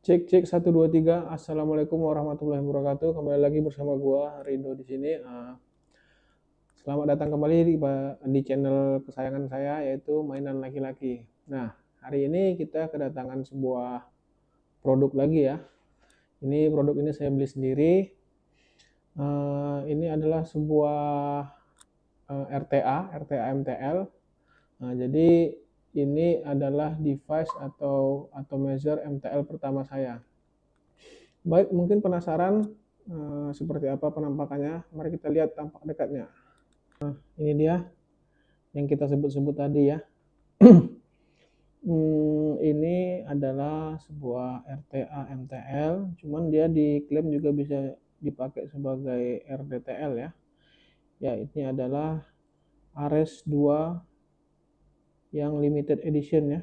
Cek cek 1 2 3. Assalamualaikum warahmatullahi wabarakatuh. Kembali lagi bersama gua Rido di sini. Selamat datang kembali di channel kesayangan saya yaitu Mainan Laki-Laki. Nah, hari ini kita kedatangan sebuah produk lagi ya. Ini produk ini saya beli sendiri. Ini adalah sebuah RTA MTL. Nah, jadi ini adalah device atau atomizer MTL pertama saya. Baik, mungkin penasaran seperti apa penampakannya. Mari kita lihat tampak dekatnya. Ini dia yang kita sebut-sebut tadi ya. Ini adalah sebuah RTA MTL, cuman dia diklaim juga bisa dipakai sebagai RDTL ya. Ya, ini adalah Ares 2 yang limited edition ya,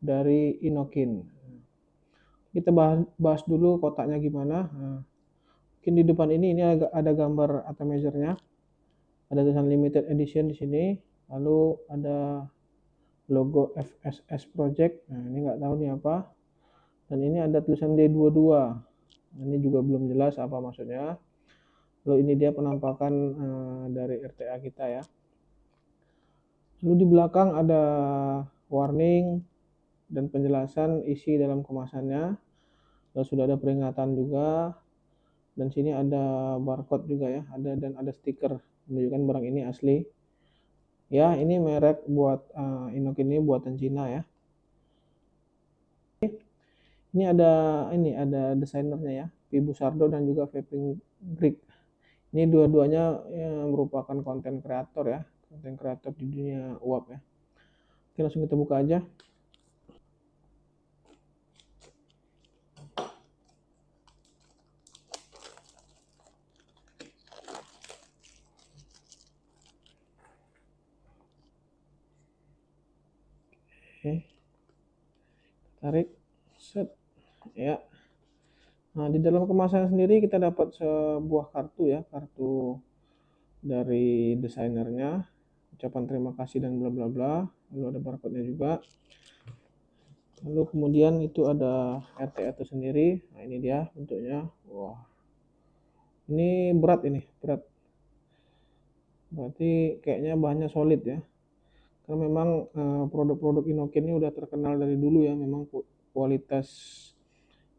dari Inokin. Kita bahas dulu kotaknya gimana. Mungkin di depan ini ada gambar atomizernya. Ada tulisan limited edition di sini, lalu ada logo FSS Project. Nah, ini nggak tahu nih apa. Dan ini ada tulisan D22. Ini juga belum jelas apa maksudnya. Lalu ini dia penampakan dari RTA kita ya. Lalu di belakang ada warning dan penjelasan isi dalam kemasannya. Lalu sudah ada peringatan juga. Dan sini ada barcode juga ya, dan ada stiker menunjukkan barang ini asli. Ya, ini merek buat Inokin ini buatan Cina ya. Ini ada desainernya ya, Pibu Sardo dan juga Vaping Brick. Ini dua-duanya merupakan konten kreator ya, konten kreator di dunia uap ya. Oke, langsung kita buka aja. Oke, tarik, set, ya. Nah, di dalam kemasan sendiri kita dapat sebuah kartu ya, kartu dari desainernya, ucapan terima kasih dan bla bla bla. Lalu ada barcode-nya juga. Lalu kemudian itu ada RTA itu sendiri. Nah, ini dia bentuknya. Wah, ini berat, berarti kayaknya bahannya solid ya, karena memang produk-produk Inokin ini udah terkenal dari dulu ya, memang kualitas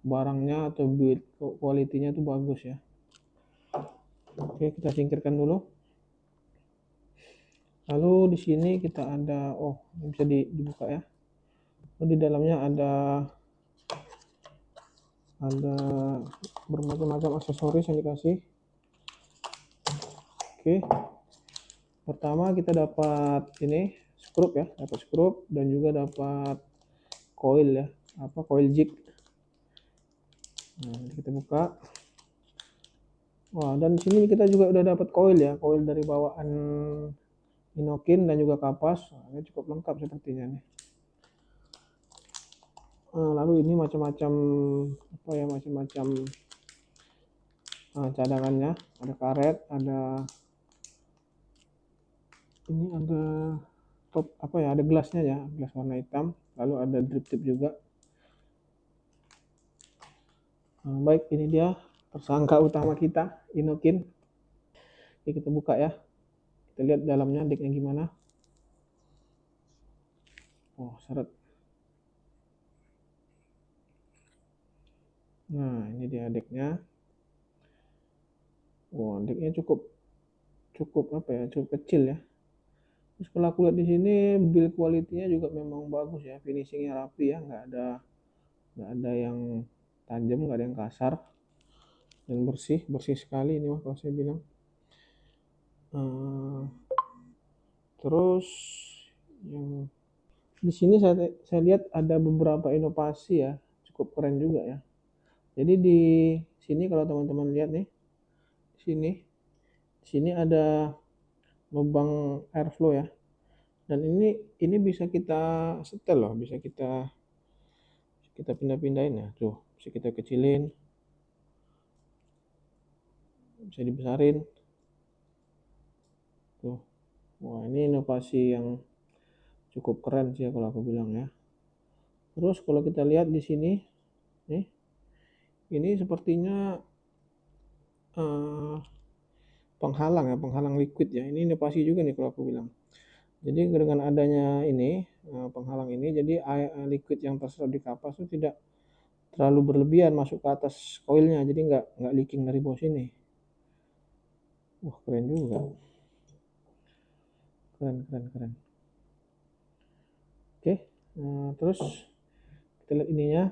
barangnya atau build quality-nya itu bagus ya. Oke, kita singkirkan dulu. Lalu di sini kita ada, ini bisa dibuka ya. Lalu di dalamnya ada bermacam-macam aksesoris yang dikasih. Oke, pertama kita dapat ini skrup ya, dapat skrup dan juga dapat coil ya, coil jig. Nah, kita buka. Wah, dan di sini kita juga udah dapat coil ya, coil dari bawaan Inokin dan juga kapas. Nah, ini cukup lengkap sepertinya nih. Lalu ini macam-macam cadangannya, ada karet, ada top ada gelasnya ya, gelas warna hitam, lalu ada drip tip juga. Baik, ini dia tersangka utama kita, Inokin. Oke, kita buka ya, kita lihat dalamnya decknya gimana. Seret. Nah, ini dia decknya. Decknya cukup kecil ya. Terus kalau aku lihat di sini build quality-nya juga memang bagus ya, finishingnya rapi ya, nggak ada yang tajam, nggak ada yang kasar, dan bersih sekali ini kalau saya bilang. Terus yang di sini saya lihat ada beberapa inovasi ya, cukup keren juga ya. Jadi di sini kalau teman-teman lihat nih, di sini ada lubang airflow ya, dan ini bisa kita setel loh, bisa kita pindah-pindahin ya, tuh bisa kita kecilin, bisa dibesarin tuh. Wah, ini inovasi yang cukup keren sih ya kalau aku bilang ya. Terus kalau kita lihat di sini nih ini sepertinya penghalang ya, penghalang liquid ya. Ini inovasi juga nih kalau aku bilang. Jadi dengan adanya ini penghalang ini, jadi air liquid yang terserap di kapas itu tidak terlalu berlebihan masuk ke atas koilnya, jadi nggak leaking dari bawah sini. Wah, keren juga. Keren. Oke, terus kita lihat ininya.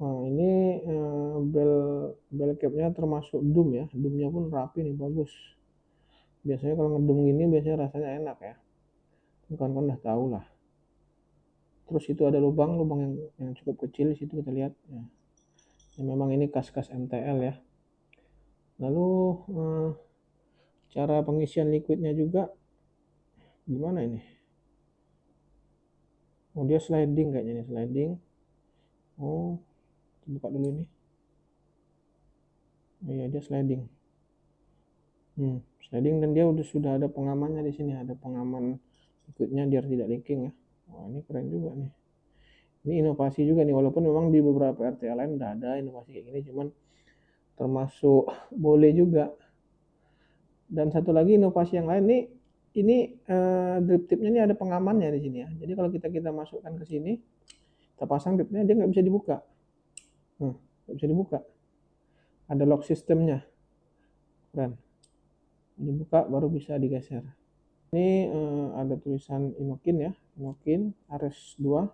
Nah, ini bel capnya termasuk dum ya. Dumnya pun rapi nih, bagus. Biasanya kalau ngedum gini biasanya rasanya enak ya. Kawan-kawan udah tahu lah. Terus itu ada lubang yang cukup kecil di situ kita lihat. Ya, memang ini kas-kas MTL ya. Lalu cara pengisian liquidnya juga gimana ini? Oh, dia sliding kayaknya nih, sliding. Oh, buka dulu ini. Oh iya, dia sliding. Sliding, dan dia sudah ada pengamannya di sini, ada pengaman liquidnya biar tidak leaking ya. Wah, ini keren juga nih. Ini inovasi juga nih, walaupun memang di beberapa RTA lain udah ada inovasi kayak gini, cuman termasuk boleh juga. Dan satu lagi inovasi yang lain nih, ini drip tipnya ini ada pengamannya di sini ya. Jadi kalau kita masukkan ke sini, kita pasang dripnya, dia nggak bisa dibuka. Nggak bisa dibuka. Ada lock sistemnya. Keren. Dibuka baru bisa digeser. Ini ada tulisan Inokin ya, Inokin Ares 2,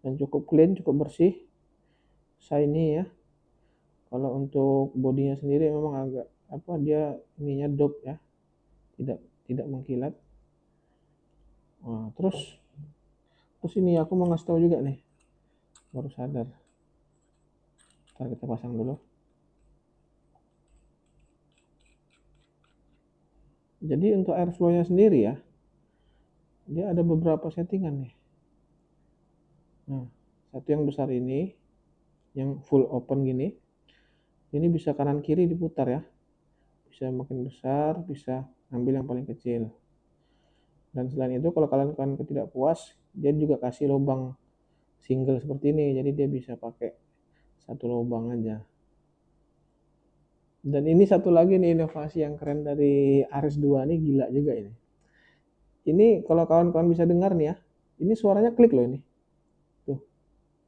dan cukup clean, cukup bersih, shiny ya. Kalau untuk bodinya sendiri memang agak dia ininya dope ya, tidak mengkilat. Nah, terus ini aku mau ngasih tahu juga nih, baru sadar. Ntar kita pasang dulu. Jadi untuk airflow-nya sendiri ya, dia ada beberapa settingan nih. Nah, satu yang besar ini, yang full open gini, ini bisa kanan kiri diputar ya. Bisa makin besar, bisa ambil yang paling kecil. Dan selain itu kalau kalian tidak puas, dia juga kasih lubang single seperti ini, jadi dia bisa pakai satu lubang aja. Dan ini satu lagi nih inovasi yang keren dari Ares 2 nih, gila juga ini. Ini kalau kawan-kawan bisa dengar nih ya, ini suaranya klik loh ini. Tuh,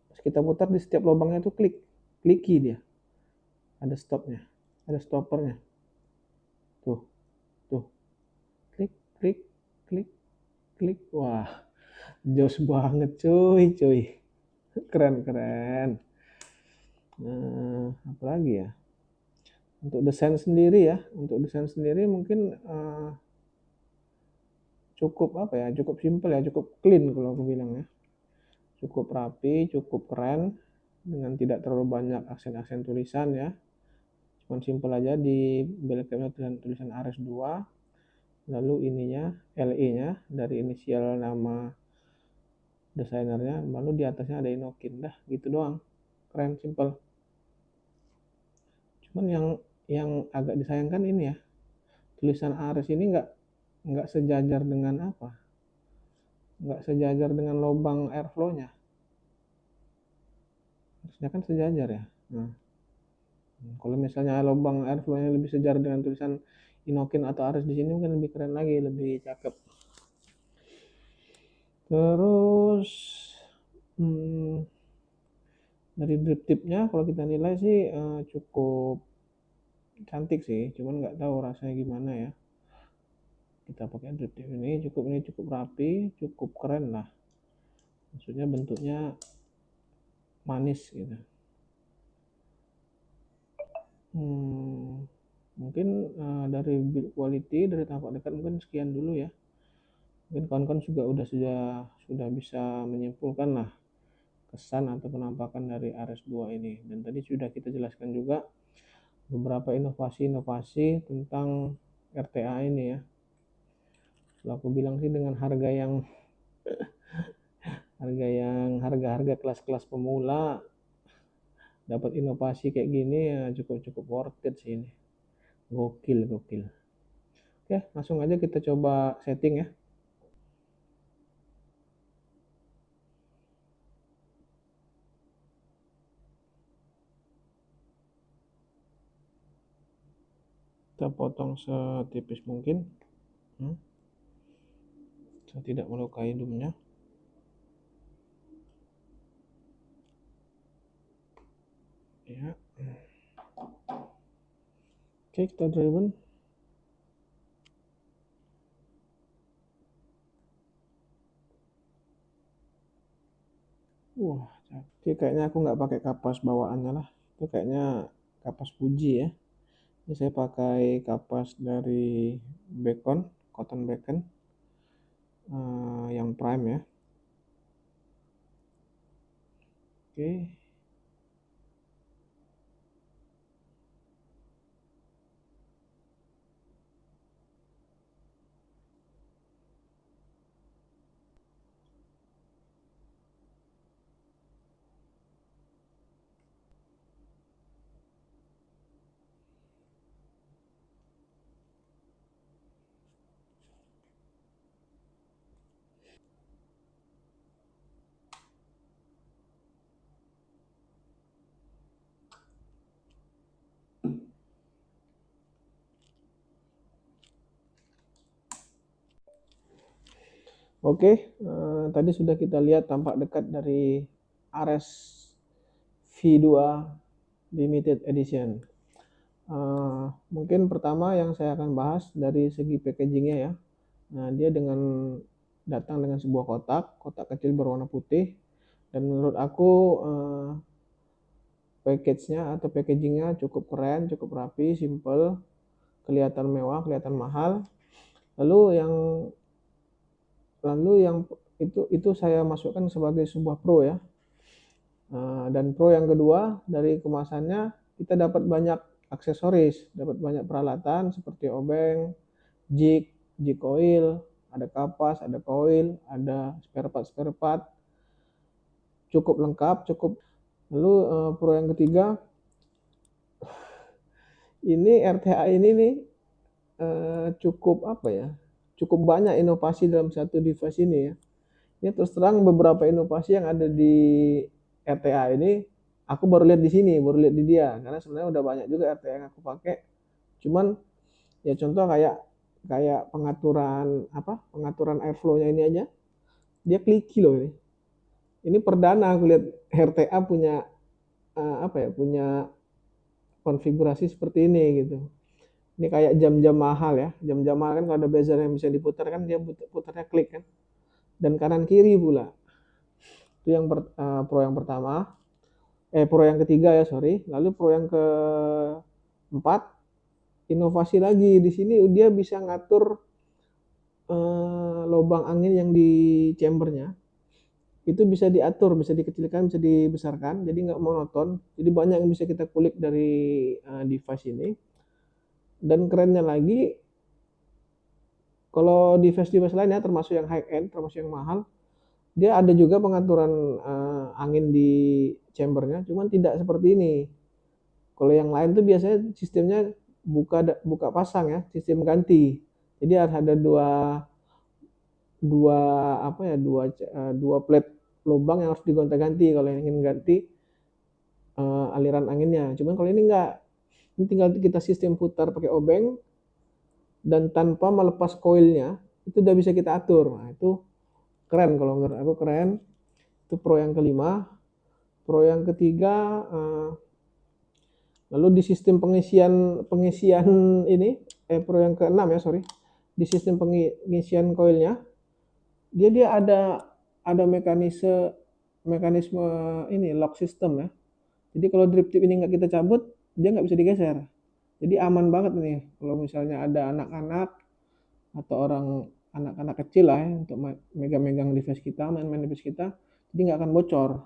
pas kita putar di setiap lubangnya tuh kliki dia. Ada stopnya, ada stoppernya. Tuh, klik. Wah, jos banget cuy. Keren. Apa lagi ya? Untuk desain sendiri mungkin cukup simple ya, cukup clean kalau aku bilang ya. Cukup rapi, cukup keren, dengan tidak terlalu banyak aksen-aksen tulisan ya. Cuman simple aja, di belakangnya tulisan Ares 2, lalu ininya LE-nya dari inisial nama desainernya, lalu di atasnya ada Inokin, dah gitu doang. Keren, simple. Cuman yang agak disayangkan ini ya, tulisan Ares ini nggak sejajar dengan lubang airflow-nya. Harusnya kan sejajar ya. Nah, kalau misalnya lubang airflow-nya lebih sejajar dengan tulisan Inokin atau Ares di sini, mungkin lebih keren lagi, lebih cakep. Terus dari drip tipnya kalau kita nilai sih cukup cantik sih, cuman nggak tahu rasanya gimana ya. Kita pakai drip tip ini cukup rapi, cukup keren lah. Maksudnya bentuknya manis gitu. Mungkin dari build quality, dari tampak dekat mungkin sekian dulu ya. Mungkin kawan-kawan sudah bisa menyimpulkan lah kesan atau penampakan dari Ares 2 ini. Dan tadi sudah kita jelaskan juga beberapa inovasi-inovasi tentang RTA ini ya. Kalau aku bilang sih dengan harga kelas-kelas pemula dapat inovasi kayak gini ya cukup worth it sih ini. Gokil. Oke, langsung aja kita coba setting ya. Kita potong setipis mungkin. Saya tidak melukai hidungnya. Ya. Oke, kita driven. Wah, oke, kayaknya aku nggak pakai kapas bawaannya lah. Itu kayaknya kapas Fuji ya. Ini saya pakai kapas dari Bacon, Cotton Bacon, yang prime ya. Oke. Oke, tadi sudah kita lihat tampak dekat dari Ares V2 Limited Edition. Mungkin pertama yang saya akan bahas dari segi packagingnya ya. Nah, dia datang dengan sebuah kotak kecil berwarna putih, dan menurut aku package-nya atau packagingnya cukup keren, cukup rapi, simple, kelihatan mewah, kelihatan mahal. Lalu yang itu saya masukkan sebagai sebuah pro ya. Dan pro yang kedua, dari kemasannya kita dapat banyak aksesoris, dapat banyak peralatan seperti obeng, jig coil, ada kapas, ada coil, ada spare part, cukup lengkap, cukup. Lalu pro yang ketiga, ini RTA ini nih cukup apa ya? Cukup banyak inovasi dalam satu device ini ya. Ini terus terang beberapa inovasi yang ada di RTA ini aku baru lihat di sini, baru lihat di dia, karena sebenarnya udah banyak juga RTA yang aku pakai. Cuman ya contoh kayak pengaturan airflow-nya ini aja, dia kliki loh ini. Ini perdana aku lihat RTA punya punya konfigurasi seperti ini gitu. Ini kayak jam-jam mahal ya. Jam-jam mahal kan kalau ada buzzer yang bisa diputar kan dia putarnya klik kan. Dan kanan kiri pula. Itu yang pro yang pertama. Pro yang ketiga ya, sorry. Lalu pro yang keempat, inovasi lagi. Di sini dia bisa ngatur lubang angin yang di chambernya. Itu bisa diatur, bisa dikecilkan, bisa dibesarkan, jadi nggak monoton. Jadi banyak yang bisa kita kulik dari device ini. Dan kerennya lagi, kalau device lain ya, termasuk yang high end, termasuk yang mahal, dia ada juga pengaturan angin di chambernya, cuman tidak seperti ini. Kalau yang lain tuh biasanya sistemnya buka pasang ya, sistem ganti. Jadi ada dua plate lubang yang harus digonta-ganti kalau ingin ganti aliran anginnya. Cuman kalau ini enggak, ini tinggal kita sistem putar pakai obeng dan tanpa melepas koilnya itu udah bisa kita atur. Nah, itu keren, kalau menurut aku keren. Itu pro yang kelima. Pro yang ketiga, lalu di sistem pengisian ini, pro yang keenam ya, sorry. Di sistem pengisian koilnya, dia ada mekanisme ini lock system ya. Jadi kalau drip tip ini nggak kita cabut, dia nggak bisa digeser. Jadi aman banget nih kalau misalnya ada anak-anak atau anak-anak kecil lah ya, untuk megang-megang device kita, main-main device kita, jadi nggak akan bocor.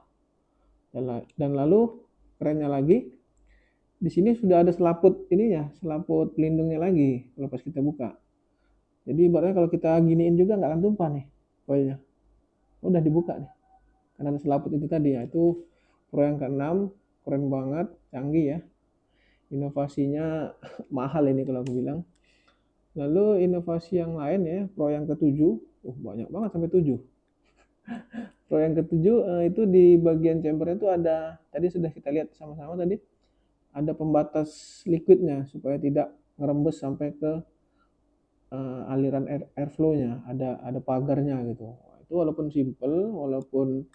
Dan lalu kerennya lagi, di sini sudah ada selaput pelindungnya lagi kalau pas kita buka. Jadi ibaratnya kalau kita giniin juga nggak akan tumpah nih koilnya. Udah dibuka nih. Karena ada selaput itu tadi ya. Itu pro yang keenam, keren banget, canggih ya. Inovasinya mahal ini kalau aku bilang. Lalu inovasi yang lain ya, pro yang ketujuh, banyak banget sampai 7. Pro yang ketujuh itu di bagian chamber itu ada, tadi sudah kita lihat sama-sama tadi, ada pembatas liquidnya supaya tidak ngerembes sampai ke aliran airflow-nya, ada pagarnya gitu. Itu walaupun simple, walaupun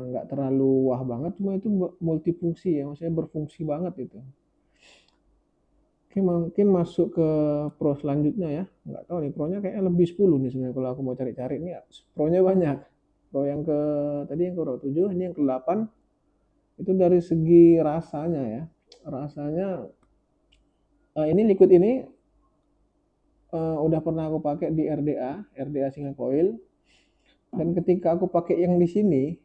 nggak terlalu wah banget, cuma itu multifungsi ya, maksudnya berfungsi banget itu. Oke, mungkin masuk ke pro selanjutnya ya. Nggak tahu nih, pro-nya kayaknya lebih 10 nih sebenarnya kalau aku mau cari-cari. Ini pro-nya banyak. Pro yang ke tadi yang ke 7, ini yang ke-8. Itu dari segi rasanya ya. Rasanya ini liquid ini udah pernah aku pakai di RDA single coil. Dan ketika aku pakai yang di sini,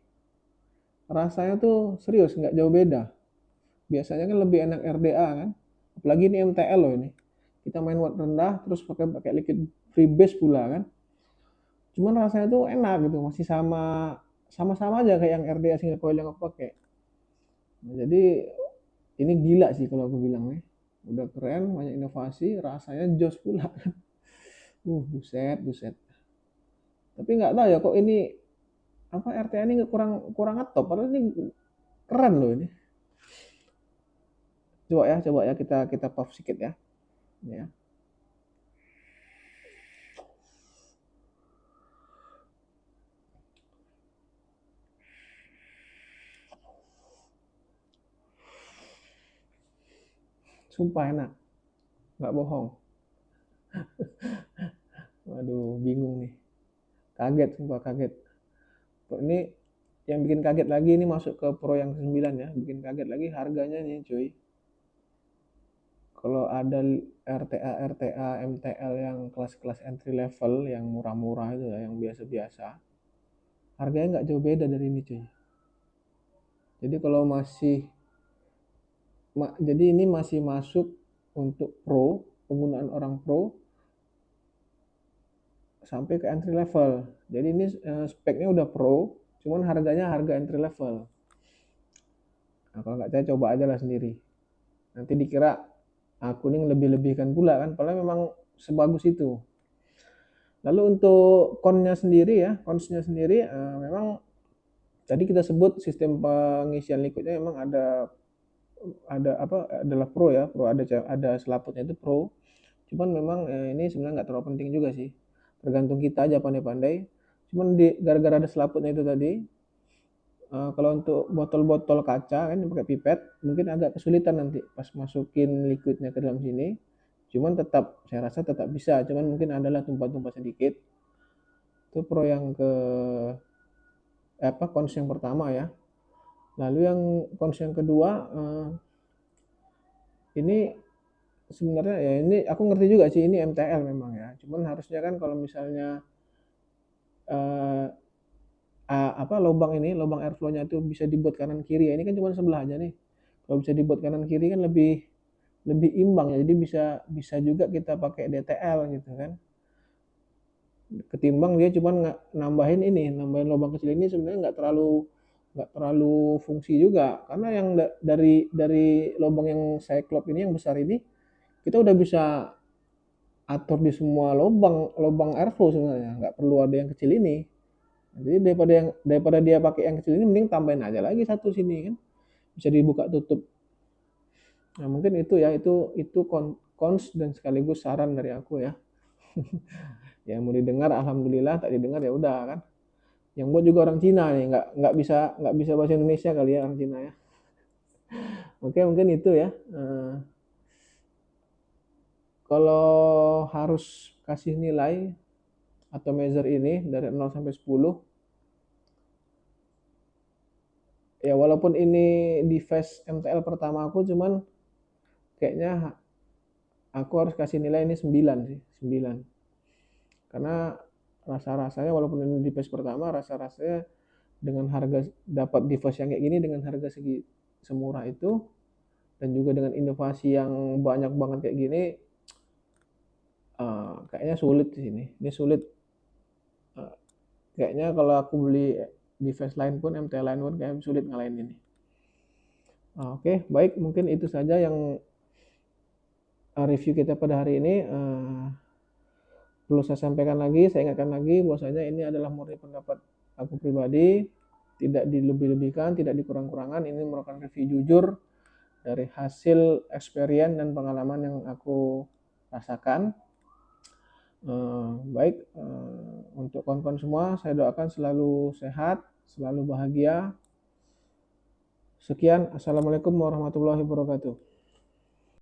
rasanya tuh serius nggak jauh beda. Biasanya kan lebih enak RDA kan. Apalagi ini MTL loh ini. Kita main watt rendah terus pakai liquid freebase pula kan. Cuman rasanya tuh enak gitu, masih sama-sama aja kayak yang RDA single coil yang aku pakai. Nah, jadi ini gila sih kalau aku bilang nih. Udah keren, banyak inovasi, rasanya jos pula. Buset, buset. Tapi nggak tahu ya kok ini apa RTA ini kurang kurang ngetop, padahal ini keren loh ini. Coba ya kita puff sedikit ya. Ini ya. Sumpah enak, nggak bohong. Waduh, bingung nih. Kaget, sumpah kaget. Ini yang bikin kaget lagi ini masuk ke pro yang ke-9 ya. Bikin kaget lagi harganya nih cuy. Kalau ada RTA, MTL yang kelas-kelas entry level yang murah-murah itu ya, yang biasa-biasa. Harganya nggak jauh beda dari ini cuy. Jadi kalau jadi ini masih masuk untuk pro, penggunaan orang pro sampai ke entry level. Jadi ini speknya udah pro, cuman harganya harga entry level. Nah, kalau nggak saya coba aja lah sendiri. Nanti dikira aku ini lebih-lebihkan pula kan, padahal memang sebagus itu. Lalu untuk konsnya sendiri memang tadi kita sebut sistem pengisian liquidnya memang adalah pro ya, ada selaputnya itu pro. Cuman memang ini sebenarnya nggak terlalu penting juga sih. Tergantung kita aja pandai-pandai. Cuman gara-gara ada selaputnya itu tadi, kalau untuk botol-botol kaca kan pakai pipet mungkin agak kesulitan nanti pas masukin liquidnya ke dalam sini. Cuman saya rasa tetap bisa, cuman mungkin adalah tumpah-tumpah sedikit. Itu pro yang kons yang pertama ya. Lalu yang kons yang kedua ini sebenarnya ya ini aku ngerti juga sih ini MTL memang ya. Cuman harusnya kan kalau misalnya lubang airflow-nya itu bisa dibuat kanan kiri ya. Ini kan cuma sebelah aja nih. Kalau bisa dibuat kanan kiri kan lebih imbang ya. Jadi bisa juga kita pakai DTL gitu kan. Ketimbang dia cuma nambahin lubang kecil ini sebenarnya nggak terlalu fungsi juga karena yang dari lubang yang cyclop ini yang besar ini kita udah bisa atur di semua lubang airflow sebenarnya, nggak perlu ada yang kecil ini. Jadi daripada dia pakai yang kecil ini mending tambahin aja lagi satu sini kan, bisa dibuka tutup. Nah mungkin itu ya, itu cons dan sekaligus saran dari aku ya. Ya mau didengar alhamdulillah, tak didengar ya udah kan. Yang buat juga orang Cina nih, nggak bisa bahasa Indonesia kali ya orang Cina ya. Oke mungkin itu ya. Kalau harus kasih nilai atau measure ini dari 0 sampai 10, ya walaupun ini device MTL pertama aku, cuman kayaknya aku harus kasih nilai ini 9 sih, 9. Karena rasa-rasanya walaupun ini device pertama, rasa-rasanya dengan harga dapat device yang kayak gini dengan harga segi semurah itu dan juga dengan inovasi yang banyak banget kayak gini, kayaknya sulit di sini. Ini sulit. Kayaknya kalau aku beli device lain pun, MTL lain pun kayaknya sulit ngalahin ini. Oke, baik, mungkin itu saja yang review kita pada hari ini. Perlu saya sampaikan lagi, saya ingatkan lagi bahwasanya ini adalah murni pendapat aku pribadi, tidak dilebih-lebihkan, tidak dikurang-kurangkan. Ini merupakan review jujur dari hasil experience dan pengalaman yang aku rasakan. Baik, untuk kawan-kawan semua, saya doakan selalu sehat, selalu bahagia. Sekian, assalamualaikum warahmatullahi wabarakatuh.